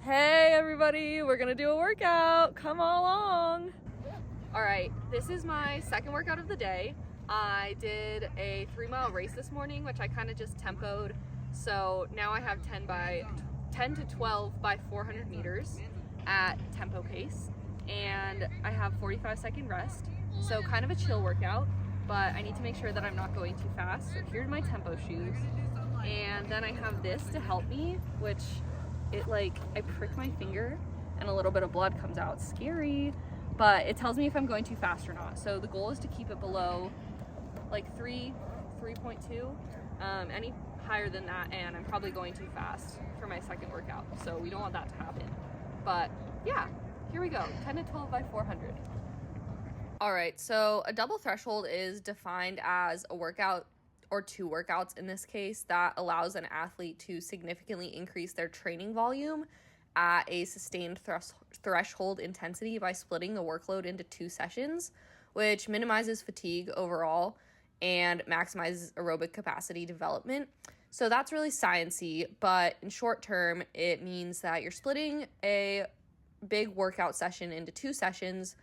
Hey everybody, we're gonna do a workout. Come along. All right, this is my second workout of the day. I did a 3-mile race this morning, which I kind of just tempoed. So now I have 10 to 12 by 400 meters at tempo pace. And I have 45-second rest. So kind of a chill workout, but I need to make sure that I'm not going too fast. So here's my tempo shoes. And then I have this to help me, which I prick my finger and a little bit of blood comes out. Scary, but it tells me if I'm going too fast or not. So the goal is to keep it below like 3.2. Any higher than that, and I'm probably going too fast for my second workout. So we don't want that to happen. But yeah, here we go, 10 to 12 by 400. All right, so a double threshold is defined as a workout or two workouts in this case that allows an athlete to significantly increase their training volume at a sustained threshold intensity by splitting the workload into 2 sessions, which minimizes fatigue overall and maximizes aerobic capacity development. So that's really sciencey, but in short term, it means that you're splitting a big workout session into 2 sessions.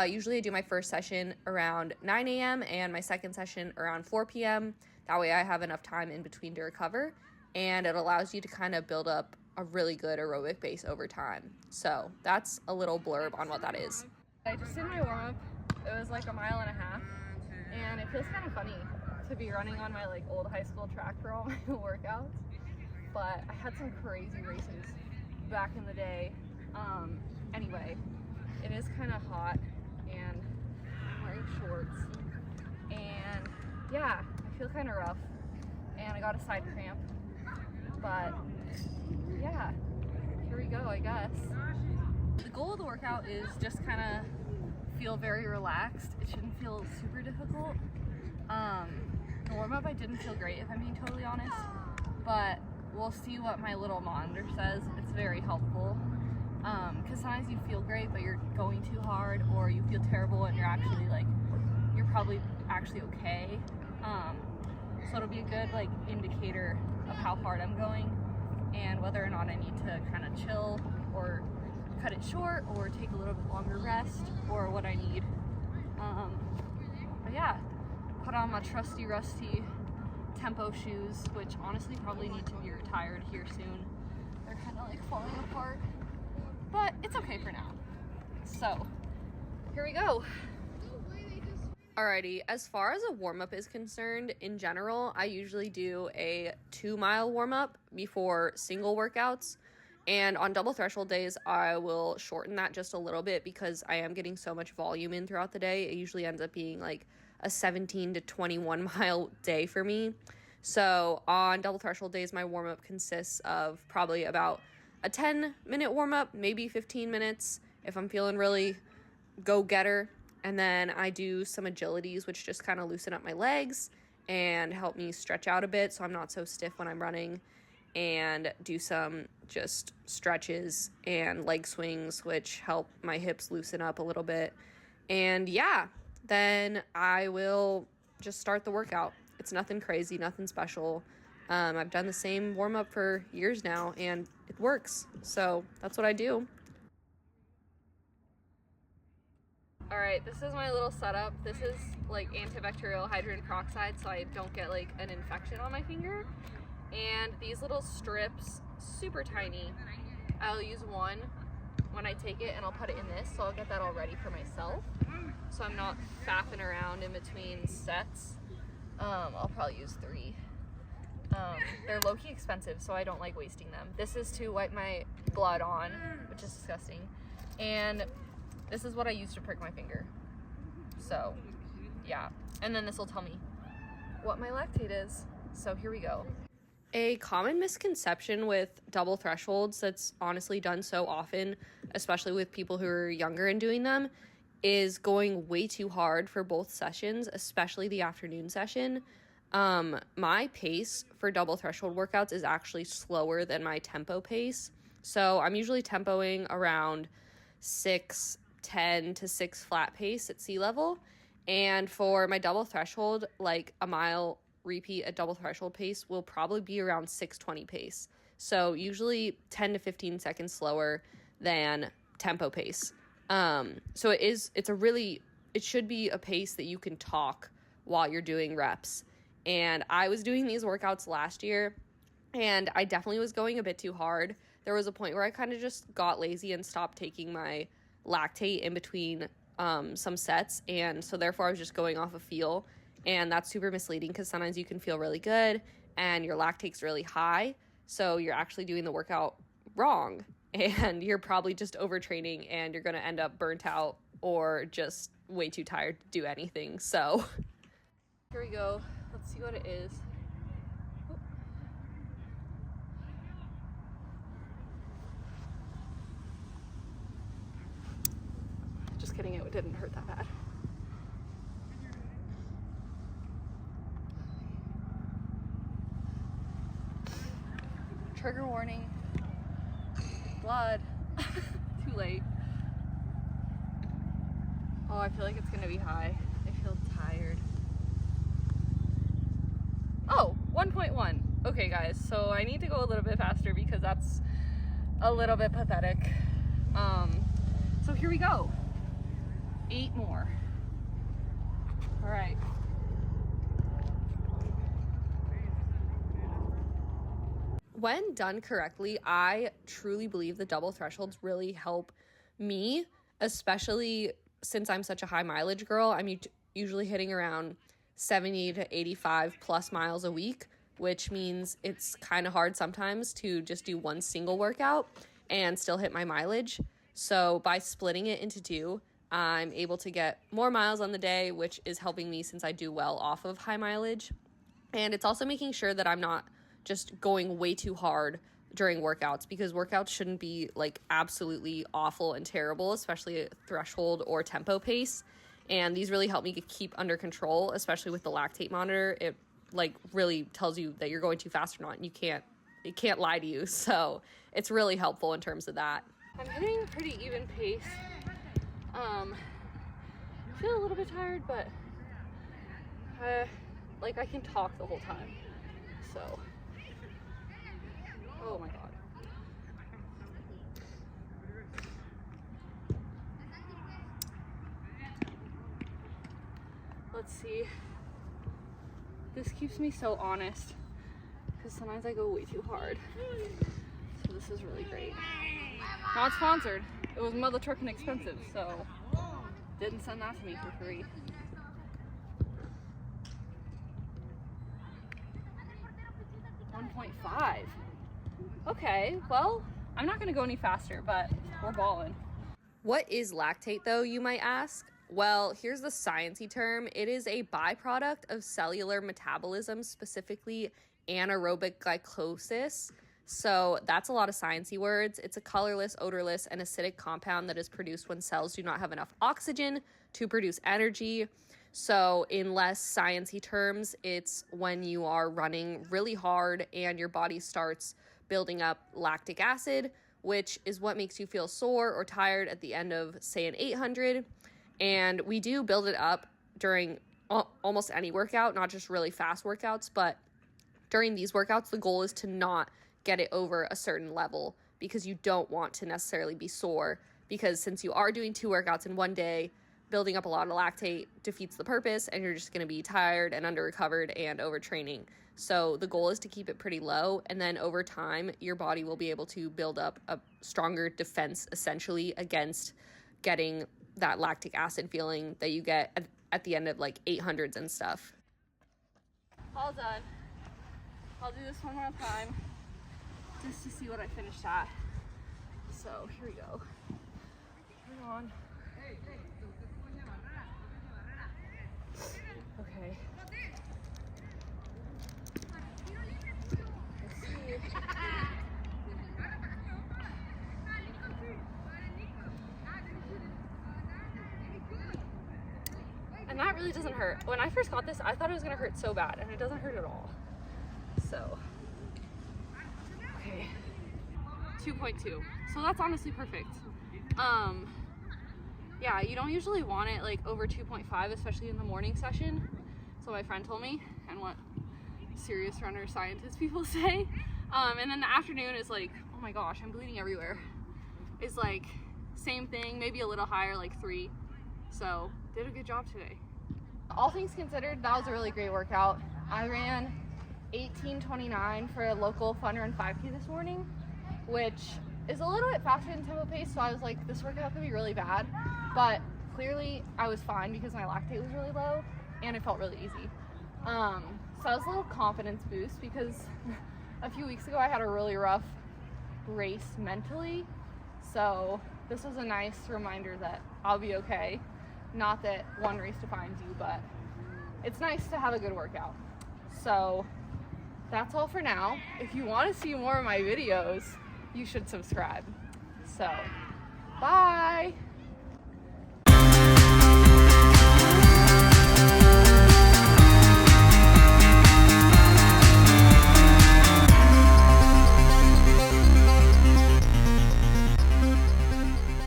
Usually I do my first session around 9 a.m. and my second session around 4 p.m. That way I have enough time in between to recover, and it allows you to kind of build up a really good aerobic base over time. So that's a little blurb on what that is. I just did my warm-up. It was like 1.5 miles, and it feels kind of funny to be running on my old high school track for all my workouts. But I had some crazy races back in the day. Anyway, it is kind of hot and I'm wearing shorts, and yeah, I feel kind of rough and I got a side cramp, but yeah, here we go, I guess. The goal of the workout is just kind of feel very relaxed. It shouldn't feel super difficult. The warm-up I didn't feel great, if I'm being totally honest, but we'll see what my little monitor says. It's very helpful. Because sometimes you feel great, but you're going too hard, or you feel terrible and you're actually you're probably actually okay. So it'll be a good indicator of how hard I'm going and whether or not I need to kind of chill or cut it short or take a little bit longer rest or what I need. But yeah, put on my trusty rusty tempo shoes, which honestly probably need to be retired here soon. They're kind of falling apart. But it's okay for now. So, here we go. Alrighty, as far as a warm-up is concerned, in general, I usually do a 2-mile warm-up before single workouts. And on double threshold days, I will shorten that just a little bit because I am getting so much volume in throughout the day. It usually ends up being a 17 to 21 mile day for me. So on double threshold days, my warm-up consists of probably about a 10-minute warm-up, maybe 15 minutes if I'm feeling really go-getter. And then I do some agilities, which just kind of loosen up my legs and help me stretch out a bit so I'm not so stiff when I'm running. And do some just stretches and leg swings, which help my hips loosen up a little bit. And yeah, then I will just start the workout. It's nothing crazy, nothing special. I've done the same warm-up for years now, and it works. So that's what I do. All right, this is my little setup. This is antibacterial hydrogen peroxide, so I don't get an infection on my finger. And these little strips, super tiny. I'll use one when I take it, and I'll put it in this, so I'll get that all ready for myself. So I'm not faffing around in between sets. I'll probably use 3. They're low-key expensive, so I don't like wasting them. This is to wipe my blood on, which is disgusting. And this is what I use to prick my finger. So, yeah. And then this will tell me what my lactate is. So here we go. A common misconception with double thresholds that's honestly done so often, especially with people who are younger and doing them, is going way too hard for both sessions, especially the afternoon session. My pace for double threshold workouts is actually slower than my tempo pace. So I'm usually tempoing around 6:10 to 6 flat pace at sea level. And for my double threshold, a mile repeat at double threshold pace will probably be around 6:20 pace. So usually 10 to 15 seconds slower than tempo pace. So it should be a pace that you can talk while you're doing reps. And I was doing these workouts last year, and I definitely was going a bit too hard. There was a point where I kind of just got lazy and stopped taking my Lactate in between some sets, and so therefore I was just going off of feel, and that's super misleading because sometimes you can feel really good and your lactate's really high, so you're actually doing the workout wrong, and you're probably just overtraining and you're going to end up burnt out or just way too tired to do anything. So here we go. Let's see what it is. Just kidding, it didn't hurt that bad. Trigger warning. Blood. Too late. Oh, I feel like it's gonna be high. I feel tired. Oh, 1.1. Okay, guys, so I need to go a little bit faster because that's a little bit pathetic. So here we go. 8 more. All right. When done correctly, I truly believe the double thresholds really help me, especially since I'm such a high mileage girl. I'm usually hitting around 70 to 85 plus miles a week, which means it's kind of hard sometimes to just do one single workout and still hit my mileage. So by splitting it into 2, I'm able to get more miles on the day, which is helping me since I do well off of high mileage. And it's also making sure that I'm not just going way too hard during workouts, because workouts shouldn't be like absolutely awful and terrible, especially at threshold or tempo pace. And these really help me keep under control, especially with the lactate monitor. It like really tells you that you're going too fast or not, and it can't lie to you. So it's really helpful in terms of that. I'm hitting a pretty even pace. I feel a little bit tired, but I can talk the whole time. So, oh my God. Let's see. This keeps me so honest because sometimes I go way too hard. So this is really great. Not sponsored. It was mother trucking expensive, so didn't send that to me for free. .5. Okay, well, I'm not gonna go any faster, but we're balling. What is lactate though, you might ask? Well, here's the sciencey term. It is a byproduct of cellular metabolism, specifically anaerobic glycolysis. So that's a lot of sciencey words. It's a colorless, odorless, and acidic compound that is produced when cells do not have enough oxygen to produce energy. So in less sciencey terms, it's when you are running really hard and your body starts building up lactic acid, which is what makes you feel sore or tired at the end of, say, an 800. And we do build it up during almost any workout, not just really fast workouts, but during these workouts, the goal is to not get it over a certain level because you don't want to necessarily be sore, because since you are doing 2 workouts in one day, building up a lot of lactate defeats the purpose and you're just going to be tired and under-recovered and overtraining. So the goal is to keep it pretty low, and then over time, your body will be able to build up a stronger defense essentially against getting that lactic acid feeling that you get at the end of like 800s and stuff. All done. I'll do this one more time just to see what I finished at. So here we go. Turn on. Okay. Let's see. And that really doesn't hurt. When I first got this, I thought it was gonna hurt so bad, and it doesn't hurt at all. So, okay. 2.2. So that's honestly perfect. Yeah, you don't usually want it like over 2.5, especially in the morning session. So my friend told me, and what serious runner scientist people say. And then the afternoon is like, oh my gosh, I'm bleeding everywhere. Is like same thing, maybe a little higher, like 3. So did a good job today. All things considered, that was a really great workout. I ran 18:29 for a local fun run 5K this morning, which is a little bit faster than tempo pace. So I was like, this workout could be really bad, but clearly I was fine because my lactate was really low and it felt really easy. So that was a little confidence boost because a few weeks ago I had a really rough race mentally. So this was a nice reminder that I'll be okay. Not that one race defines you, but it's nice to have a good workout. So that's all for now. If you want to see more of my videos, you should subscribe. So, bye!